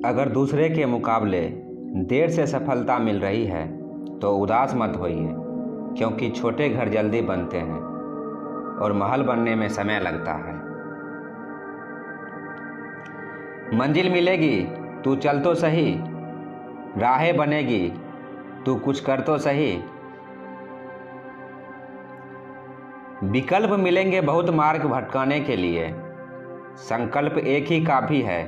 अगर दूसरे के मुकाबले देर से सफलता मिल रही है तो उदास मत होइए, क्योंकि छोटे घर जल्दी बनते हैं और महल बनने में समय लगता है। मंजिल मिलेगी, तू चल तो सही, राहें बनेगी, तू कुछ कर तो सही। विकल्प मिलेंगे बहुत मार्ग भटकाने के लिए, संकल्प एक ही काफी है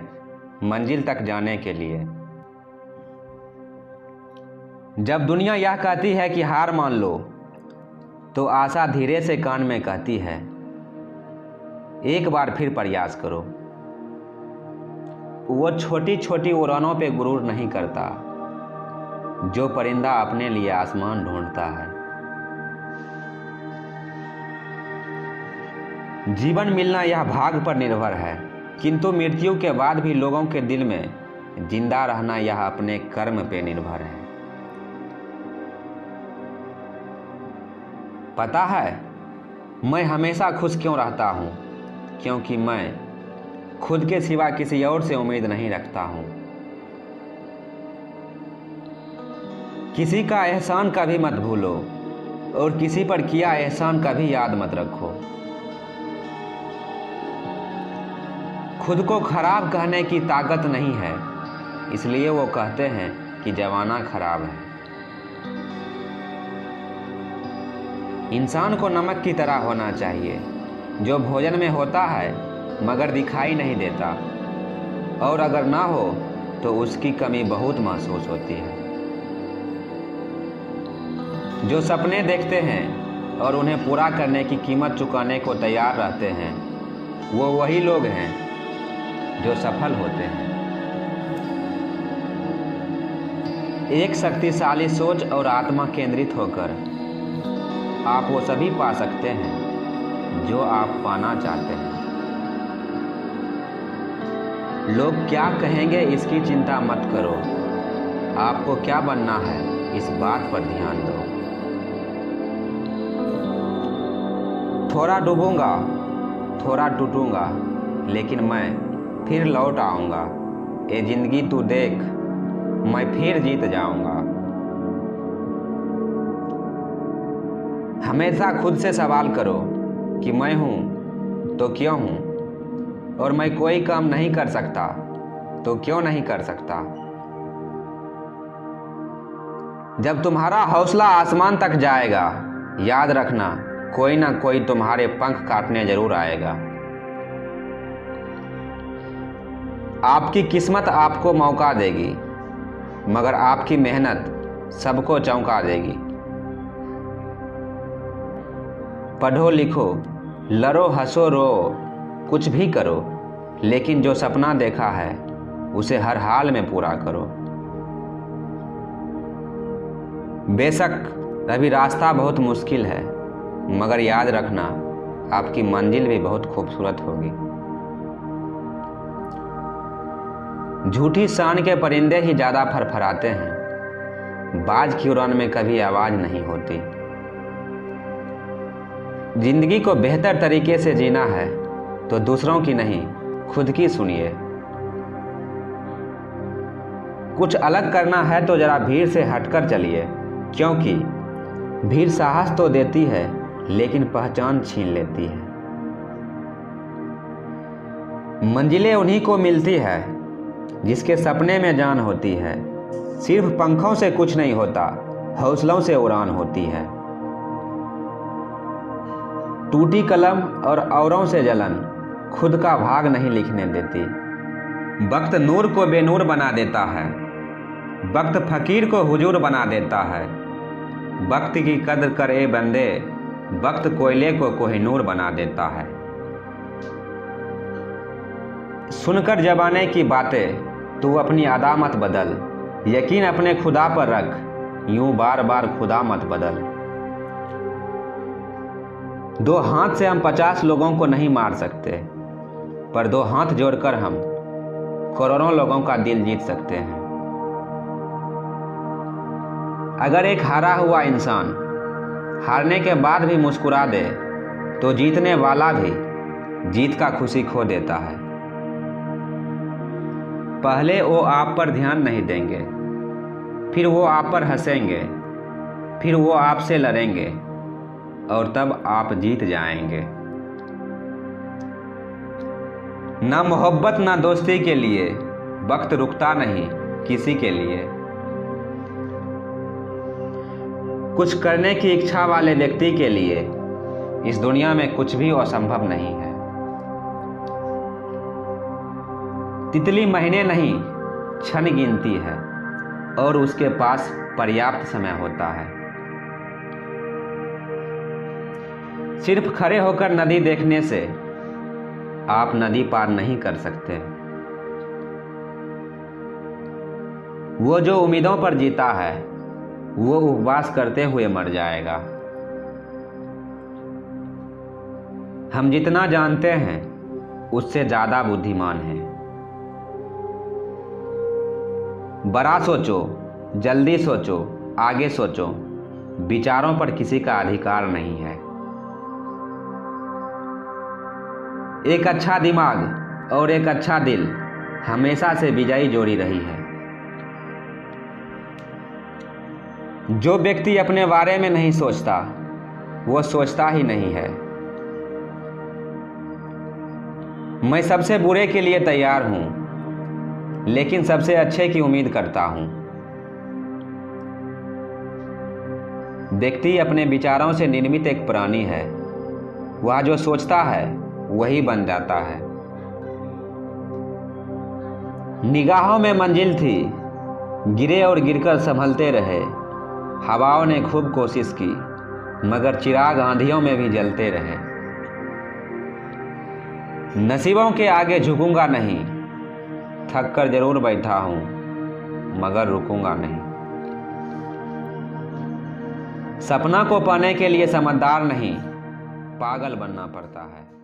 मंजिल तक जाने के लिए। जब दुनिया यह कहती है कि हार मान लो, तो आशा धीरे से कान में कहती है, एक बार फिर प्रयास करो। वो छोटी छोटी उड़ानों पे गुरूर नहीं करता जो परिंदा अपने लिए आसमान ढूंढता है। जीवन मिलना यह भाग पर निर्भर है, किंतु मृत्यु के बाद भी लोगों के दिल में जिंदा रहना यह अपने कर्म पे निर्भर है। पता है मैं हमेशा खुश क्यों रहता हूँ? क्योंकि मैं खुद के सिवा किसी और से उम्मीद नहीं रखता हूँ। किसी का एहसान कभी मत भूलो और किसी पर किया एहसान कभी याद मत रखो। खुद को खराब कहने की ताकत नहीं है, इसलिए वो कहते हैं कि जमाना खराब है। इंसान को नमक की तरह होना चाहिए, जो भोजन में होता है मगर दिखाई नहीं देता, और अगर ना हो तो उसकी कमी बहुत महसूस होती है। जो सपने देखते हैं और उन्हें पूरा करने की कीमत चुकाने को तैयार रहते हैं, वो वही लोग हैं जो सफल होते हैं। एक शक्तिशाली सोच और आत्मा केंद्रित होकर आप वो सभी पा सकते हैं जो आप पाना चाहते हैं। लोग क्या कहेंगे इसकी चिंता मत करो, आपको क्या बनना है इस बात पर ध्यान दो। थोड़ा डूबूंगा, थोड़ा टूटूंगा, लेकिन मैं फिर लौट आऊंगा। ये जिंदगी तू देख, मैं फिर जीत जाऊंगा। हमेशा खुद से सवाल करो कि मैं हूं तो क्यों हूं, और मैं कोई काम नहीं कर सकता तो क्यों नहीं कर सकता। जब तुम्हारा हौसला आसमान तक जाएगा, याद रखना कोई ना कोई तुम्हारे पंख काटने जरूर आएगा। आपकी किस्मत आपको मौका देगी, मगर आपकी मेहनत सबको चौंका देगी। पढ़ो लिखो, लड़ो हंसो रो, कुछ भी करो, लेकिन जो सपना देखा है उसे हर हाल में पूरा करो। बेशक अभी रास्ता बहुत मुश्किल है, मगर याद रखना आपकी मंजिल भी बहुत खूबसूरत होगी। झूठी शान के परिंदे ही ज्यादा फरफराते हैं, बाज की उड़ान में कभी आवाज नहीं होती। जिंदगी को बेहतर तरीके से जीना है तो दूसरों की नहीं, खुद की सुनिए। कुछ अलग करना है तो जरा भीड़ से हटकर चलिए, क्योंकि भीड़ साहस तो देती है लेकिन पहचान छीन लेती है। मंजिलें उन्हीं को मिलती है जिसके सपने में जान होती है। सिर्फ पंखों से कुछ नहीं होता, हौसलों से उड़ान होती है। टूटी कलम और औरों से जलन खुद का भाग नहीं लिखने देती। वक्त नूर को बेनूर बना देता है, वक्त फकीर को हुजूर बना देता है। वक्त की कद्र कर ए बंदे, वक्त कोयले को कोहिनूर बना देता है। सुनकर जबाने की बातें तू अपनी अदा मत बदल, यकीन अपने खुदा पर रख, यूं बार बार खुदा मत बदल। दो हाथ से हम 50 लोगों को नहीं मार सकते, पर दो हाथ जोड़कर हम करोड़ों लोगों का दिल जीत सकते हैं। अगर एक हारा हुआ इंसान हारने के बाद भी मुस्कुरा दे, तो जीतने वाला भी जीत का खुशी खो देता है। पहले वो आप पर ध्यान नहीं देंगे, फिर वो आप पर हंसेंगे, फिर वो आपसे लड़ेंगे और तब आप जीत जाएंगे। ना मोहब्बत ना दोस्ती के लिए वक्त रुकता नहीं किसी के लिए। कुछ करने की इच्छा वाले व्यक्ति के लिए इस दुनिया में कुछ भी असंभव नहीं है। तितली महीने नहीं क्षण गिनती है और उसके पास पर्याप्त समय होता है। सिर्फ खड़े होकर नदी देखने से आप नदी पार नहीं कर सकते। वो जो उम्मीदों पर जीता है वो उपवास करते हुए मर जाएगा। हम जितना जानते हैं उससे ज्यादा बुद्धिमान हैं। बड़ा सोचो, जल्दी सोचो, आगे सोचो, विचारों पर किसी का अधिकार नहीं है। एक अच्छा दिमाग और एक अच्छा दिल हमेशा से विजयी जोड़ी रही है। जो व्यक्ति अपने बारे में नहीं सोचता वो सोचता ही नहीं है। मैं सबसे बुरे के लिए तैयार हूं, लेकिन सबसे अच्छे की उम्मीद करता हूं। व्यक्ति अपने विचारों से निर्मित एक प्राणी है। वह जो सोचता है वही बन जाता है। निगाहों में मंजिल थी, गिरे और गिरकर संभलते रहे। हवाओं ने खूब कोशिश की मगर चिराग आंधियों में भी जलते रहे। नसीबों के आगे झुकूंगा नहीं, थक कर जरूर बैठा हूं मगर रुकूंगा नहीं। सपना को पाने के लिए समझदार नहीं पागल बनना पड़ता है।